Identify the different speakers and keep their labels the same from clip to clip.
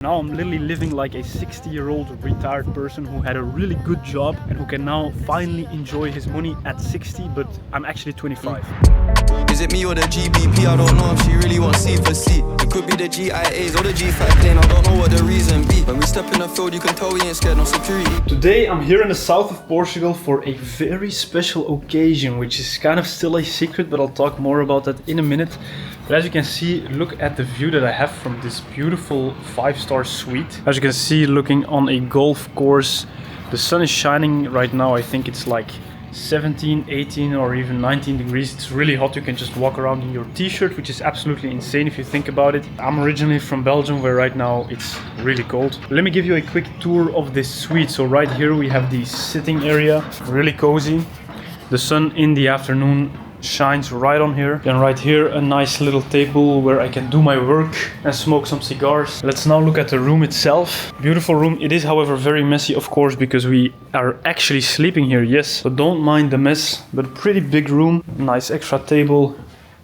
Speaker 1: Now I'm literally living like a 60-year-old retired person who had a really good job and who can now finally enjoy his money at 60, but I'm actually 25.
Speaker 2: Is it me or the GBP? I don't know if she really wants C for C. It could be the GIAs or the G5 plane. I don't know what the reason be. When we step in the field, you can tell we ain't scared no security.
Speaker 1: Today I'm here in the south of Portugal for a very special occasion, which is kind of still a secret, but I'll talk more about that in a minute. But as you can see, look at the view that I have from this beautiful 5-star suite. As you can see, looking on a golf course, the sun is shining right now. I think it's like 17, 18 or even 19 degrees. It's really hot. You can just walk around in your t-shirt, which is absolutely insane if you think about it. I'm originally from Belgium, where right now it's really cold. Let me give you a quick tour of this suite. So right here we have the sitting area, really cozy. The sun in the afternoon shines right on here. Then right here a nice little table where I can do my work and smoke some cigars. Let's now look at the room itself. Beautiful room. It is, however, very messy, of course, because we are actually sleeping here, yes. So don't mind the mess, but pretty big room. Nice extra table.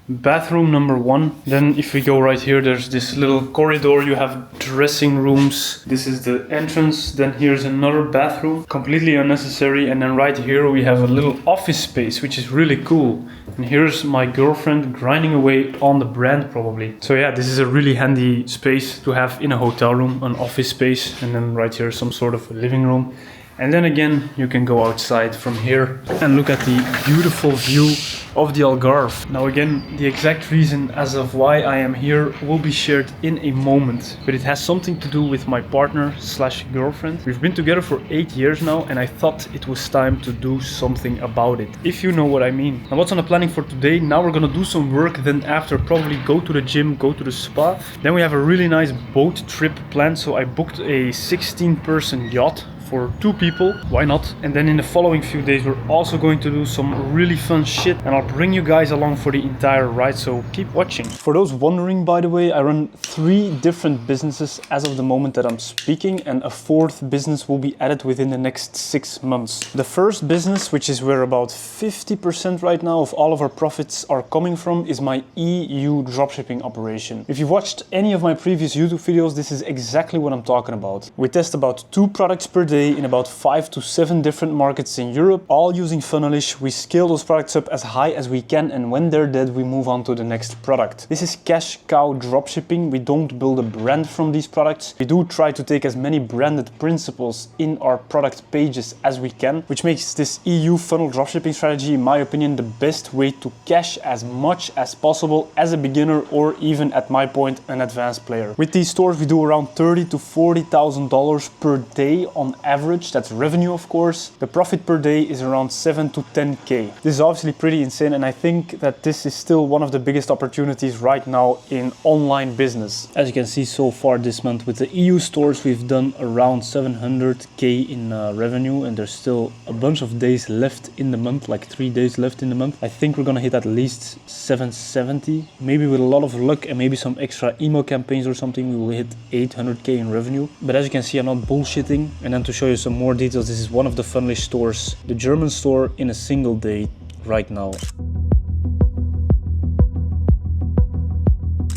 Speaker 1: Bathroom number 1. Then if we go right here, there's this little corridor. You have dressing rooms. This is the entrance. Then here's another bathroom, completely unnecessary. And then right here we have a little office space, which is really cool. And here's my girlfriend grinding away on the brand probably. So yeah, this is a really handy space to have in a hotel room, an office space. And then right here some sort of living room. And then again, you can go outside from here and look at the beautiful view of the Algarve. Now again, the exact reason as of why I am here will be shared in a moment, but it has something to do with my partner slash girlfriend. We've been together for 8 years now, and I thought it was time to do something about it, if you know what I mean. Now what's on the planning for today? Now we're gonna do some work, then after probably go to the gym, go to the spa. Then we have a really nice boat trip planned, so I booked a 16-person yacht for 2 people, why not? And then in the following few days we're also going to do some really fun shit, and I'll bring you guys along for the entire ride, so keep watching. For those wondering, by the way, I run 3 different businesses as of the moment that I'm speaking, and a 4th business will be added within the next 6 months. The first business, which is where about 50% right now of all of our profits are coming from, is my EU dropshipping operation. If you've watched any of my previous YouTube videos, this is exactly what I'm talking about. We test about 2 products per day in about 5 to 7 different markets in Europe, all using Funnelish. We scale those products up as high as we can, and when they're dead, we move on to the next product. This is cash cow dropshipping. We don't build a brand from these products. We do try to take as many branded principles in our product pages as we can, which makes this EU funnel dropshipping strategy, in my opinion, the best way to cash as much as possible as a beginner, or even at my point, an advanced player. With these stores, we do around $30,000 to $40,000 per day on average. That's revenue, of course. The profit per day is around 7 to 10k. This is obviously pretty insane, and I think that this is still one of the biggest opportunities right now in online business. As you can see, so far this month with the EU stores, we've done around 700k in revenue, and there's still a bunch of days left in the month, like 3 days left in the month. I think we're gonna hit at least 770, maybe with a lot of luck and maybe some extra email campaigns or something, we will hit 800k in revenue. But as you can see, I'm not bullshitting. And then to show you some more details, this is one of the Funnelish stores, the German store, in a single day right now.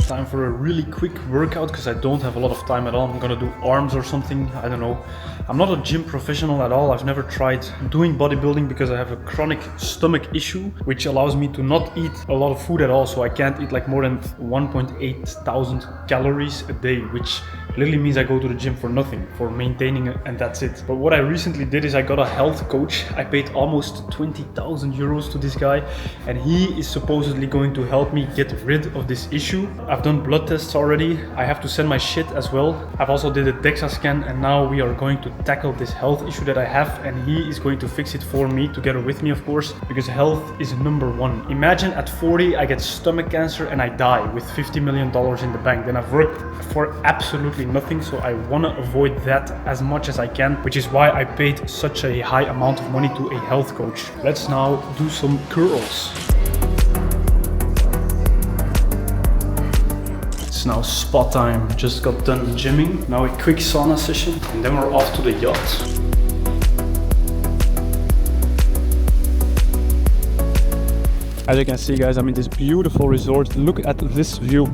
Speaker 1: Time for a really quick workout because I don't have a lot of time at all. I'm gonna do arms or something, I don't know. I'm not a gym professional at all. I've never tried doing bodybuilding because I have a chronic stomach issue, which allows me to not eat a lot of food at all. So I can't eat like more than 1.8 thousand calories a day, which literally means I go to the gym for nothing, for maintaining it, and that's it. But what I recently did is I got a health coach. I paid almost 20,000 euros to this guy, and he is supposedly going to help me get rid of this issue. I've done blood tests already. I have to send my shit as well. I've also did a DEXA scan, and now we are going to tackle this health issue that I have, and he is going to fix it for me, together with me, of course, because health is number 1. Imagine at 40 I get stomach cancer and I die with $50 million in the bank. Then I've worked for absolutely nothing, so I want to avoid that as much as I can, which is why I paid such a high amount of money to a health coach. Let's now do some curls. It's now spa time. Just got done gymming. Now a quick sauna session, and then we're off to the yacht. As you can see, guys, I'm in this beautiful resort. Look at this view.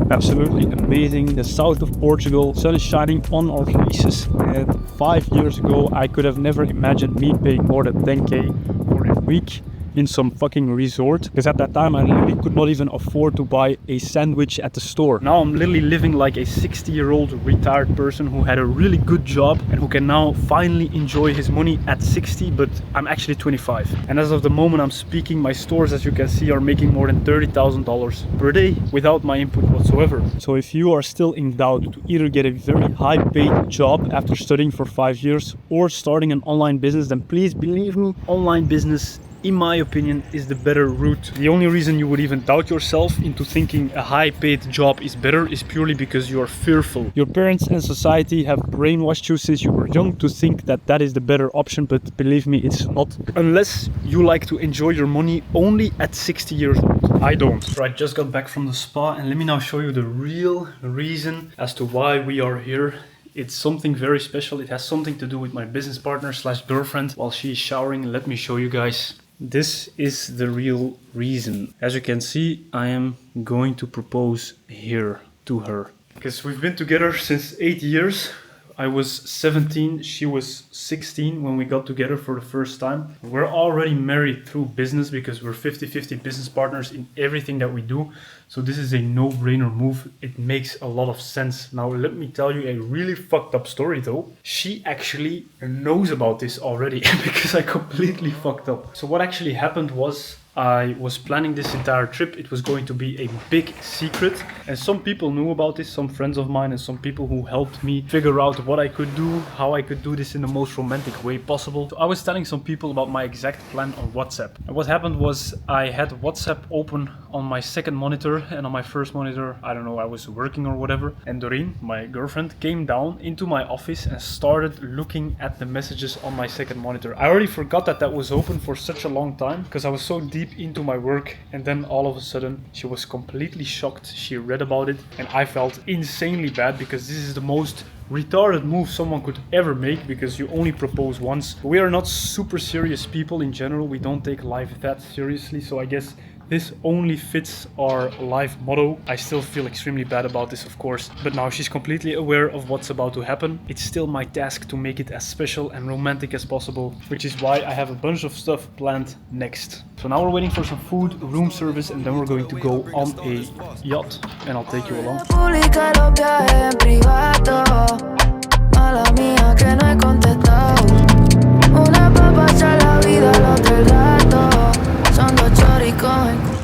Speaker 1: Absolutely amazing. The south of Portugal, sun is shining on our faces. And 5 years ago, I could have never imagined me paying more than 10k for a week in some fucking resort, because at that time I literally could not even afford to buy a sandwich at the store. Now I'm literally living like a 60-year-old retired person who had a really good job and who can now finally enjoy his money at 60, but I'm actually 25. And as of the moment I'm speaking, my stores, as you can see, are making more than $30,000 per day without my input whatsoever. So if you are still in doubt to either get a very high paid job after studying for 5 years or starting an online business, then please believe me, online business, in my opinion, is the better route. The only reason you would even doubt yourself into thinking a high-paid job is better is purely because you are fearful. Your parents and society have brainwashed you since you were young to think that that is the better option, but believe me, it's not. Unless you like to enjoy your money only at 60 years old. I don't. So I just got back from the spa, and let me now show you the real reason as to why we are here. It's something very special. It has something to do with my business partner slash girlfriend. While she is showering, let me show you guys. This is the real reason. As you can see, I am going to propose here to her. Because we've been together since 8 years. I was 17, she was 16 when we got together for the first time. We're already married through business because we're 50-50 business partners in everything that we do. So this is a no-brainer move. It makes a lot of sense. Now let me tell you a really fucked up story though. She actually knows about this already because I completely fucked up. So what actually happened was, I was planning this entire trip. It was going to be a big secret, and some people knew about this, some friends of mine and some people who helped me figure out what I could do, how I could do this in the most romantic way possible. So I was telling some people about my exact plan on WhatsApp. And what happened was I had WhatsApp open on my second monitor, and on my first monitor, I don't know, I was working or whatever. And Doreen, my girlfriend, came down into my office and started looking at the messages on my second monitor. I already forgot that that was open for such a long time because I was so deep into my work, and then all of a sudden she was completely shocked. She read about it and I felt insanely bad because this is the most retarded move someone could ever make, because you only propose once. We are not super serious people in general. We don't take life that seriously, so I guess this only fits our life motto. I still feel extremely bad about this, of course, but now she's completely aware of what's about to happen. It's still my task to make it as special and romantic as possible, which is why I have a bunch of stuff planned next. So now we're waiting for some food, room service, and then we're going to go on a yacht, and I'll take you along.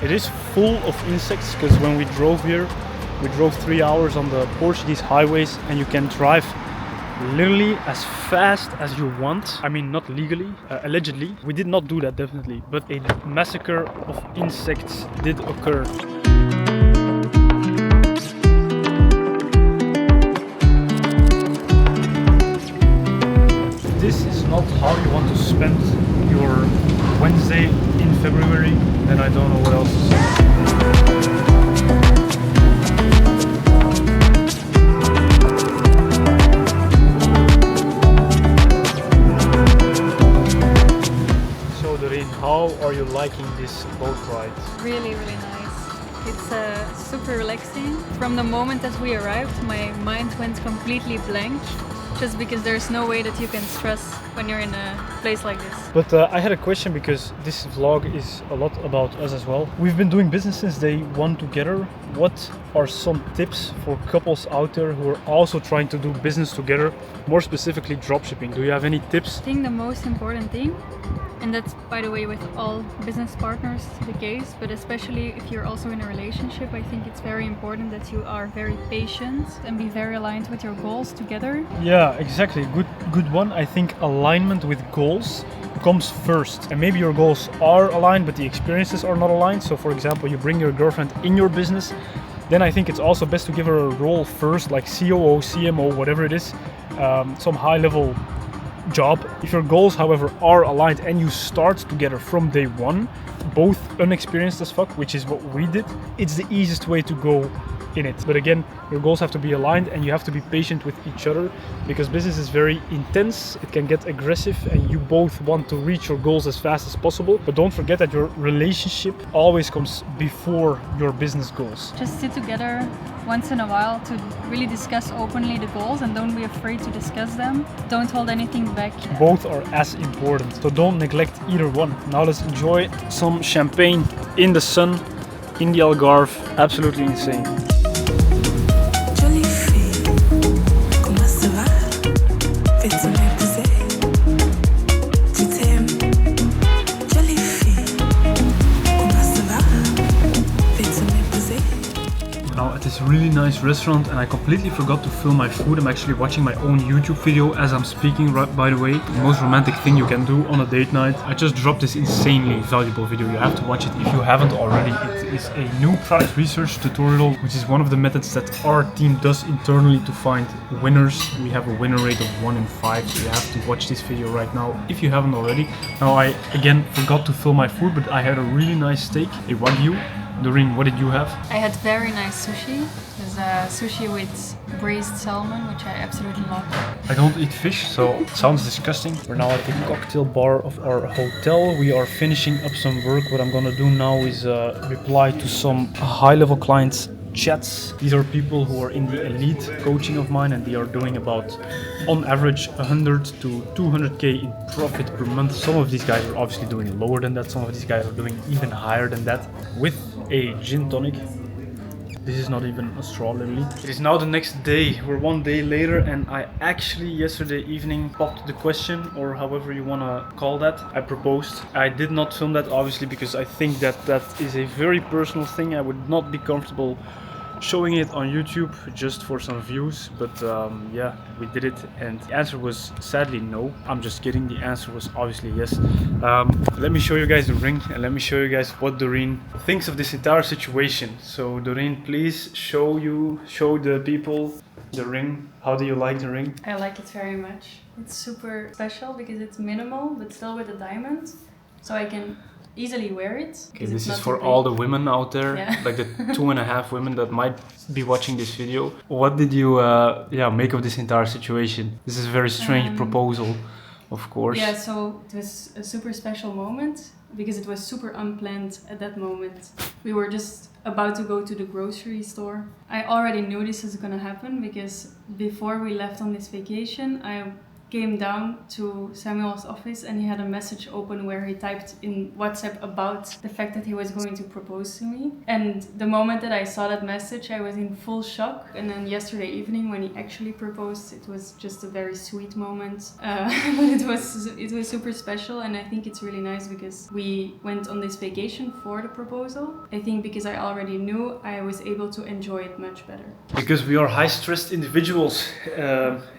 Speaker 1: It is full of insects because when we drove here, we drove 3 hours on the Portuguese highways, and you can drive literally as fast as you want. I mean, not legally, allegedly. We did not do that, definitely, but a massacre of insects did occur. This is not how you want to spend your Wednesday in February, then I don't know what else to say. So Doreen, how are you liking this boat ride?
Speaker 3: Really, really nice. It's super relaxing. From the moment that we arrived, my mind went completely blank. Just because there's no way that you can stress when you're in a place like this.
Speaker 1: But I had a question, because this vlog is a lot about us as well. We've been doing business since day one together. What are some tips for couples out there who are also trying to do business together, more specifically dropshipping? Do you have any tips?
Speaker 3: I think the most important thing, and that's by the way with all business partners the case, but especially if you're also in a relationship, I think it's very important that you are very patient and be very aligned with your goals together.
Speaker 1: Yeah, exactly. Good one. I think alignment with goals comes first, and maybe your goals are aligned but the experiences are not aligned. So for example, you bring your girlfriend in your business, then I think it's also best to give her a role first, like COO, CMO, whatever it is, some high level job. If your goals, however, are aligned and you start together from day one, both unexperienced as fuck, which is what we did, it's the easiest way to go in it. But again, your goals have to be aligned and you have to be patient with each other because business is very intense. It can get aggressive and you both want to reach your goals as fast as possible. But don't forget that your relationship always comes before your business goals.
Speaker 3: Just sit together once in a while to really discuss openly the goals and don't be afraid to discuss them. Don't hold anything back.
Speaker 1: Both are as important, so don't neglect either one. Now let's enjoy some champagne in the sun, in the Algarve. Absolutely insane.
Speaker 4: Jolie fille, comment ça va? Fais-tu m'épouser? Je t'aime. Jolie fille, comment ça va? Fais-tu m'épouser?
Speaker 1: Now at this really nice restaurant, and I completely forgot to film my food. I'm actually watching my own YouTube video as I'm speaking, right, by the way. The most romantic thing you can do on a date night. I just dropped this insanely valuable video. You have to watch it if you haven't already. It is a new product research tutorial, which is one of the methods that our team does internally to find winners. We have a winner rate of 1 in 5, so you have to watch this video right now if you haven't already. Now I again forgot to film my food, but I had a really nice steak, a Wagyu. Doreen, what did you have?
Speaker 3: I had very nice sushi. It was sushi with braised salmon, which I absolutely love.
Speaker 1: I don't eat fish, so it sounds disgusting. We're now at the cocktail bar of our hotel. We are finishing up some work. What I'm gonna do now is reply to some high-level clients' chats. These are people who are in the elite coaching of mine and they are doing about, on average, 100 to 200k in profit per month. Some of these guys are obviously doing lower than that. Some of these guys are doing even higher than that with a gin tonic. This is not even a straw, literally. It is now the next day. We're 1 day later and I actually yesterday evening popped the question, or however you want to call that. I proposed. I did not film that obviously because I think that that is a very personal thing. I would not be comfortable showing it on YouTube just for some views, but yeah, we did it and the answer was sadly no. I'm just kidding, the answer was obviously yes. Let me show you guys the ring and let me show you guys what Doreen thinks of this entire situation. So Doreen, please show the people the ring. How do you like the ring?
Speaker 3: I like it very much. It's super special because it's minimal but still with a diamond, so I can easily wear it.
Speaker 1: Okay, this is for all the women out there, yeah. Like the 2.5 women that might be watching this video. What did you make of this entire situation? This is a very strange proposal, of course.
Speaker 3: Yeah, so it was a super special moment because it was super unplanned at that moment. We were just about to go to the grocery store. I already knew this was gonna happen because before we left on this vacation, I came down to Samuel's office and he had a message open where he typed in WhatsApp about the fact that he was going to propose to me. And the moment that I saw that message, I was in full shock. And then yesterday evening when he actually proposed, it was just a very sweet moment. But it was super special, and I think it's really nice because we went on this vacation for the proposal. I think because I already knew, I was able to enjoy it much better.
Speaker 1: Because we are high-stressed individuals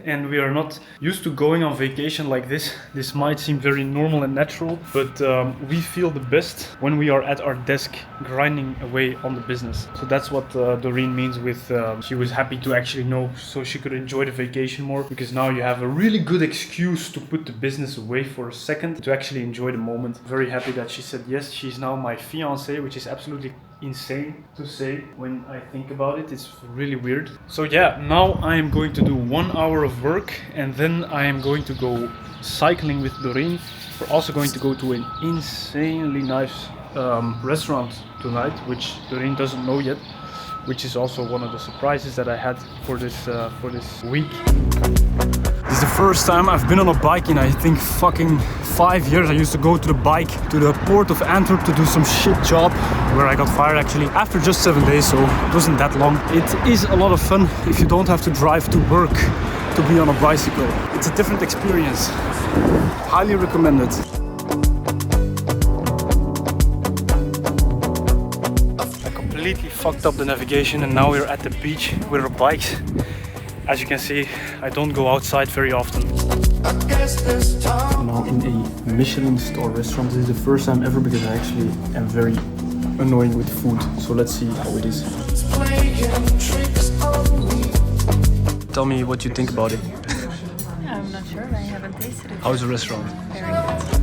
Speaker 1: and we are not used to going on vacation like this. This might seem very normal and natural, but we feel the best when we are at our desk grinding away on the business. So that's what Doreen means with she was happy to actually know so she could enjoy the vacation more, because now you have a really good excuse to put the business away for a second to actually enjoy the moment. Very happy that she said yes. She's now my fiancée, which is absolutely insane to say when I think about it. It's really weird. So yeah, now I am going to do 1 hour of work and then I am going to go cycling with Doreen. We're also going to go to an insanely nice restaurant tonight, which Doreen doesn't know yet, which is also one of the surprises that I had for this week. This is the first time I've been on a bike in I think fucking 5 years. I used to go to the bike to the port of Antwerp to do some shit job where I got fired actually after just 7 days, so it wasn't that long. It is a lot of fun if you don't have to drive to work to be on a bicycle. It's a different experience. Highly recommended. I completely fucked up the navigation and now we're at the beach with our bikes. As you can see, I don't go outside very often. I'm now in a Michelin star restaurant. This is the first time ever because I actually am very annoying with food. So let's see how it is. Tell me what you think about it.
Speaker 3: I'm not sure, I haven't tasted it.
Speaker 1: How's the restaurant?
Speaker 3: Very good.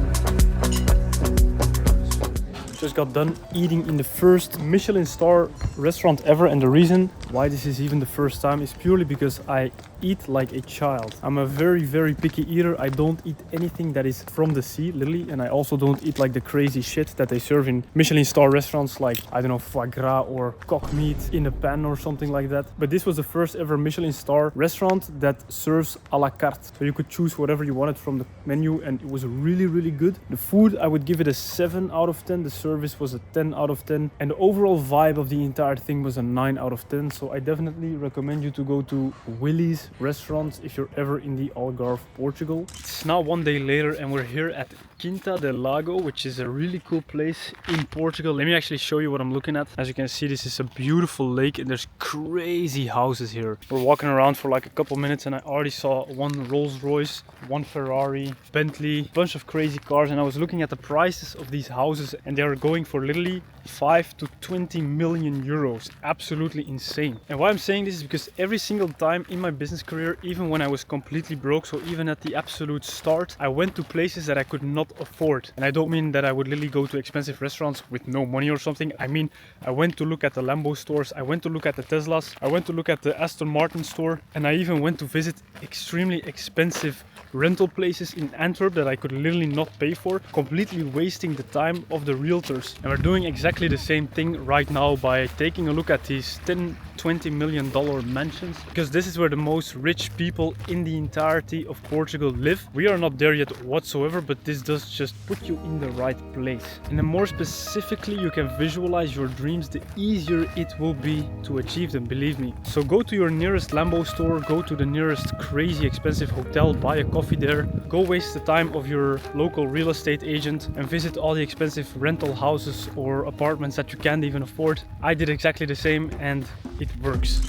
Speaker 1: Just got done eating in the first Michelin star restaurant ever, and the reason Why this is even the first time is purely because I eat like a child. I'm a very picky eater. I don't eat anything that is from the sea, literally, and I also don't eat like the crazy shit that they serve in Michelin star restaurants, like, I don't know, foie gras or cock meat in a pan or something like that. But this was the first ever Michelin star restaurant that serves a la carte, so you could choose whatever you wanted from the menu, and it was really good. The food, I would give it a 7 out of 10. The service was a 10 out of 10, and the overall vibe of the entire thing was a 9 out of 10. So I definitely recommend you to go to Willy's restaurant if you're ever in the Algarve, Portugal. It's now one day later and we're here at Quinta del Lago, which is a really cool place in Portugal. Let me actually show you what I'm looking at. As you can see, this is a beautiful lake and there's crazy houses here. We're walking around for like a couple minutes and I already saw one Rolls Royce, one Ferrari, Bentley, a bunch of crazy cars, and I was looking at the prices of these houses and they are going for literally 5 to 20 million euros. Absolutely insane. And why I'm saying this is because every single time in my business career, even when I was completely broke, so even at the absolute start, I went to places that I could not afford. And I don't mean that I would literally go to expensive restaurants with no money or something. I mean, I went to look at the Lambo stores, I went to look at the Teslas, I went to look at the Aston Martin store, and I even went to visit extremely expensive rental places in Antwerp that I could literally not pay for, completely wasting the time of the realtors. And we're doing exactly the same thing right now by taking a look at these $10-20 million mansions, because this is where the most rich people in the entirety of Portugal live. We are not there yet whatsoever, but this does just put you in the right place. And the more specifically you can visualize your dreams, the easier it will be to achieve them, believe me. So go to your nearest Lambo store, go to the nearest crazy expensive hotel, buy a coffee there, go waste the time of your local real estate agent and visit all the expensive rental houses or apartments that you can't even afford. I did exactly the same and it works.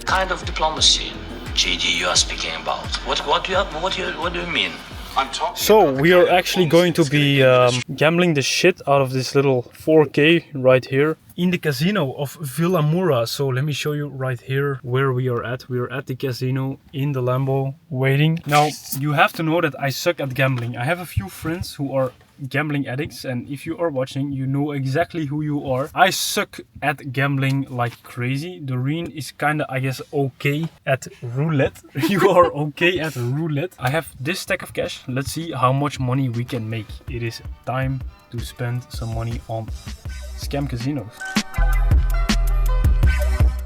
Speaker 5: Kind of diplomacy, GD, you are speaking about? What do you mean?
Speaker 1: So we are actually going to be gambling the shit out of this little 4K right here in the casino of Vila Moura. So let me show you right here where we are at. We are at the casino in the Lambo waiting. Now you have to know that I suck at gambling. I have a few friends who are gambling addicts, and if you are watching, you know exactly who you are. I suck at gambling like crazy. Doreen is kinda, I guess, okay at roulette. You are okay at roulette. I have this stack of cash. Let's see how much money we can make. It is time to spend some money on scam casinos.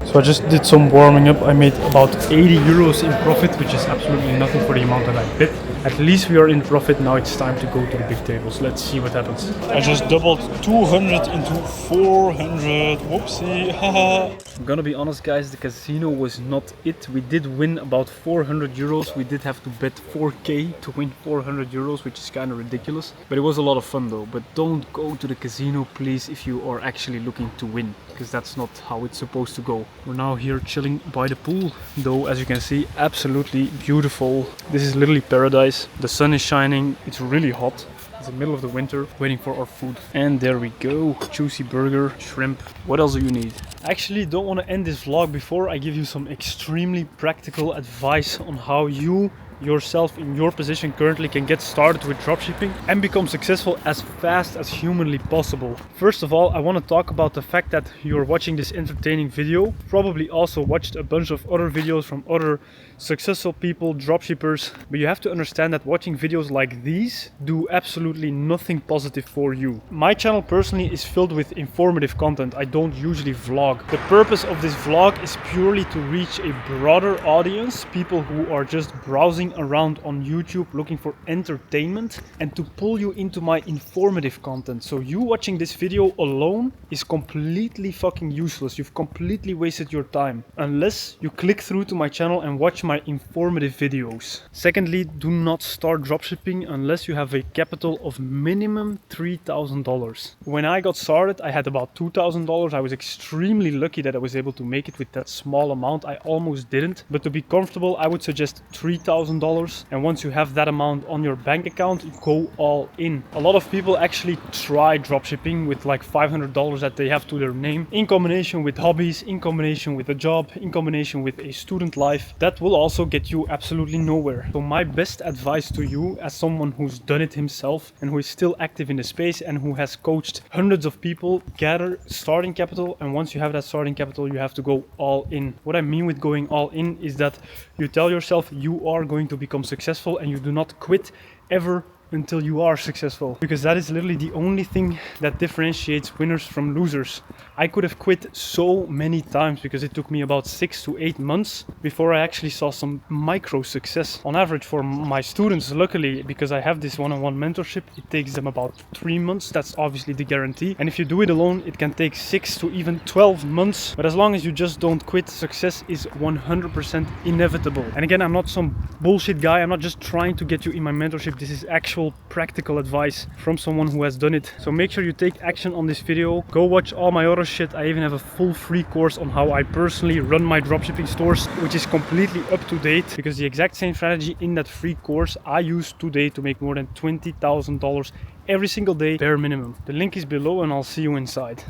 Speaker 1: So I just did some warming up. I made about 80 euros in profit, which is absolutely nothing for the amount that I bet. At least we are in profit. Now it's time to go to the big tables. Let's see what happens. I just doubled 200 into 400. Whoopsie. Haha. I'm gonna be honest, guys, the casino was not it. We did win about 400 euros. We did have to bet 4K to win 400 euros, which is kind of ridiculous. But it was a lot of fun though. But don't go to the casino, please, if you are actually looking to win, because that's not how it's supposed to go. We're now here chilling by the pool, though, as you can see, absolutely beautiful. This is literally paradise. The sun is shining, it's really hot. It's the middle of the winter, waiting for our food. And there we go, juicy burger, shrimp. What else do you need? I actually don't want to end this vlog before I give you some extremely practical advice on how you yourself in your position currently can get started with dropshipping and become successful as fast as humanly possible. First of all, I want to talk about the fact that you're watching this entertaining video. Probably also watched a bunch of other videos from other successful people, dropshippers, but you have to understand that watching videos like these do absolutely nothing positive for you. My channel personally is filled with informative content. I don't usually vlog. The purpose of this vlog is purely to reach a broader audience, people who are just browsing around on YouTube looking for entertainment, and to pull you into my informative content. So you watching this video alone is completely fucking useless. You've completely wasted your time unless you click through to my channel and watch my informative videos. Secondly, do not start dropshipping unless you have a capital of minimum $3,000. When I got started, I had about $2,000. I was extremely lucky that I was able to make it with that small amount. I almost didn't, but to be comfortable, I would suggest $3,000 $20,000. And once you have that amount on your bank account, go all in. A lot of people actually try dropshipping with like $500 that they have to their name, in combination with hobbies, in combination with a job, in combination with a student life. That will also get you absolutely nowhere. So my best advice to you, as someone who's done it himself and who is still active in the space and who has coached hundreds of people, gather starting capital. And once you have that starting capital, you have to go all in. What I mean with going all in is that you tell yourself you are going to become successful and you do not quit ever until you are successful, because that is literally the only thing that differentiates winners from losers. I could have quit so many times because it took me about 6 to 8 months before I actually saw some micro success. On average for my students, luckily, because I have this one-on-one mentorship, it takes them about 3 months. That's obviously the guarantee. And if you do it alone, it can take 6 to even 12 months. But as long as you just don't quit, success is 100% inevitable. And again, I'm not some bullshit guy. I'm not just trying to get you in my mentorship. This is actual practical advice from someone who has done it. So make sure you take action on this video. Go watch all my other shit. I even have a full free course on how I personally run my dropshipping stores, which is completely up to date, because the exact same strategy in that free course I use today to make more than $20,000 every single day, bare minimum. The link is below and I'll see you inside.